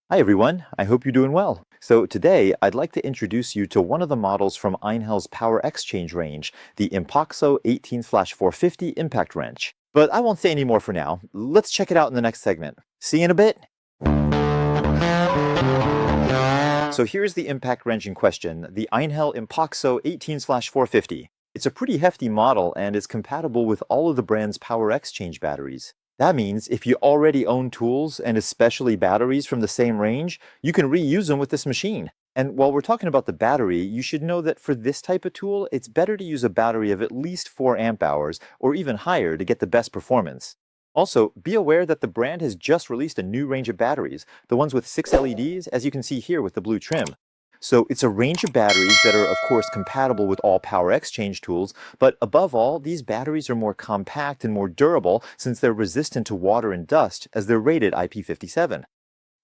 Hi everyone, I hope you're doing well. So today I'd like to introduce you to one of the models from Einhell's Power X-Change range, the IMPAXXO 18/450 impact wrench. But I won't say any more for now. Let's check it out in the next segment. See you in a bit. So here's the impact wrench in question, the Einhell IMPAXXO 18/450. It's a pretty hefty model and is compatible with all of the brand's Power X-Change batteries. That means if you already own tools and especially batteries from the same range, you can reuse them with this machine. And while we're talking about the battery, you should know that for this type of tool, it's better to use a battery of at least 4 amp hours or even higher to get the best performance. Also, be aware that the brand has just released a new range of batteries, the ones with 6 LEDs, as you can see here with the blue trim. So it's a range of batteries that are of course compatible with all Power X-Change tools, but above all, these batteries are more compact and more durable since they're resistant to water and dust as they're rated IP57.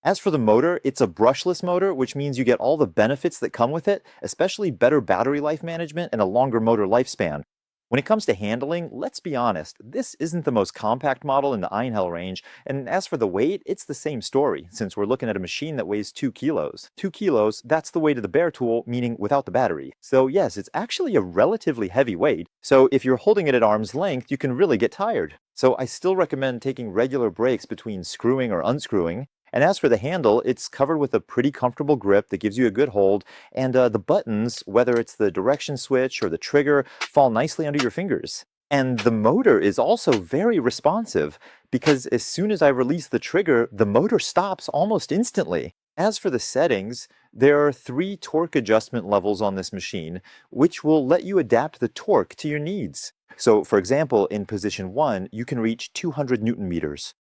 As for the motor, it's a brushless motor, which means you get all the benefits that come with it, especially better battery life management and a longer motor lifespan. When it comes to handling, let's be honest, this isn't the most compact model in the Einhell range, and as for the weight, it's the same story, since we're looking at a machine that weighs 2 kilos. 2 kilos, that's the weight of the bare tool, meaning without the battery. So yes, it's actually a relatively heavy weight, so if you're holding it at arm's length, you can really get tired. So I still recommend taking regular breaks between screwing or unscrewing. And as for the handle, it's covered with a pretty comfortable grip that gives you a good hold, and the buttons, whether it's the direction switch or the trigger, fall nicely under your fingers. And the motor is also very responsive, because as soon as I release the trigger, the motor stops almost instantly. As for the settings, there are 3 torque adjustment levels on this machine, which will let you adapt the torque to your needs. So for example, in position 1, you can reach 200 Newton meters.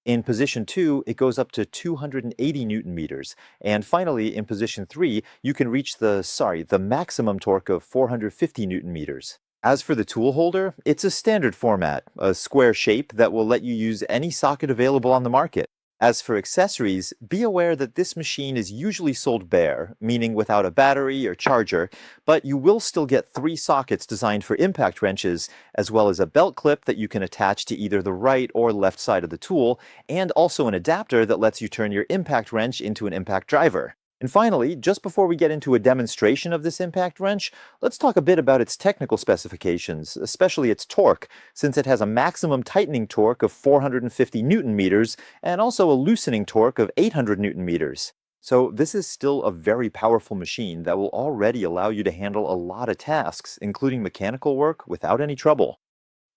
In position 2, it goes up to 280 Newton meters. And finally, in position 3, you can reach the maximum torque of 450 Newton meters. As for the tool holder, it's a standard format, a square shape that will let you use any socket available on the market. As for accessories, be aware that this machine is usually sold bare, meaning without a battery or charger, but you will still get 3 sockets designed for impact wrenches, as well as a belt clip that you can attach to either the right or left side of the tool, and also an adapter that lets you turn your impact wrench into an impact driver. And finally, just before we get into a demonstration of this impact wrench, let's talk a bit about its technical specifications, especially its torque, since it has a maximum tightening torque of 450 Newton meters and also a loosening torque of 800 Newton meters. So this is still a very powerful machine that will already allow you to handle a lot of tasks, including mechanical work, without any trouble.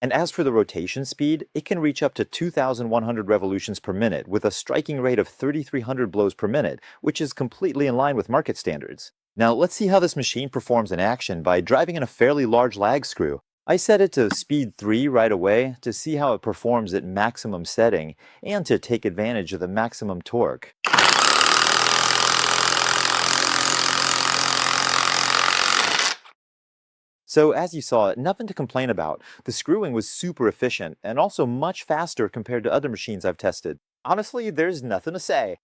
And as for the rotation speed, it can reach up to 2,100 revolutions per minute with a striking rate of 3,300 blows per minute, which is completely in line with market standards. Now let's see how this machine performs in action by driving in a fairly large lag screw. I set it to speed 3 right away to see how it performs at maximum setting and to take advantage of the maximum torque. So as you saw, nothing to complain about. The screwing was super efficient and also much faster compared to other machines I've tested. Honestly, there's nothing to say.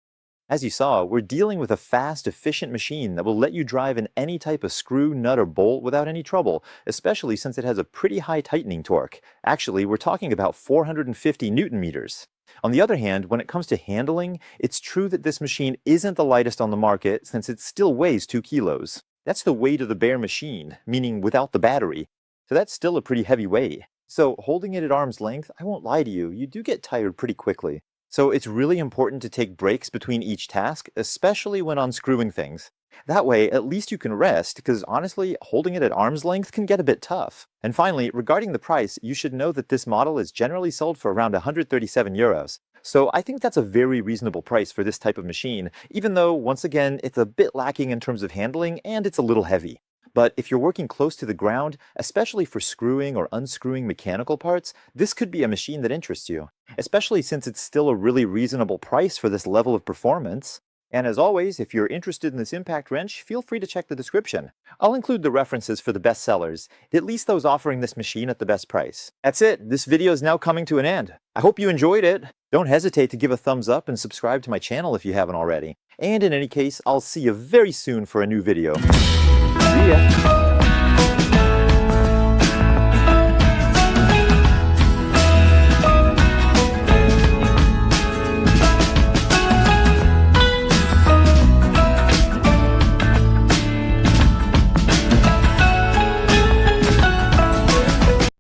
As you saw, we're dealing with a fast, efficient machine that will let you drive in any type of screw, nut, or bolt without any trouble, especially since it has a pretty high tightening torque. Actually, we're talking about 450 Newton meters. On the other hand, when it comes to handling, it's true that this machine isn't the lightest on the market since it still weighs 2 kilos. That's the weight of the bare machine, meaning without the battery. So that's still a pretty heavy weight. So holding it at arm's length, I won't lie to you, you do get tired pretty quickly. So it's really important to take breaks between each task, especially when unscrewing things. That way, at least you can rest, because honestly, holding it at arm's length can get a bit tough. And finally, regarding the price, you should know that this model is generally sold for around 137 euros. So I think that's a very reasonable price for this type of machine, even though, once again, it's a bit lacking in terms of handling and it's a little heavy. But if you're working close to the ground, especially for screwing or unscrewing mechanical parts, this could be a machine that interests you, especially since it's still a really reasonable price for this level of performance. And as always, if you're interested in this impact wrench, feel free to check the description. I'll include the references for the best sellers, at least those offering this machine at the best price. That's it, this video is now coming to an end. I hope you enjoyed it. Don't hesitate to give a thumbs up and subscribe to my channel if you haven't already. And in any case, I'll see you very soon for a new video. See ya!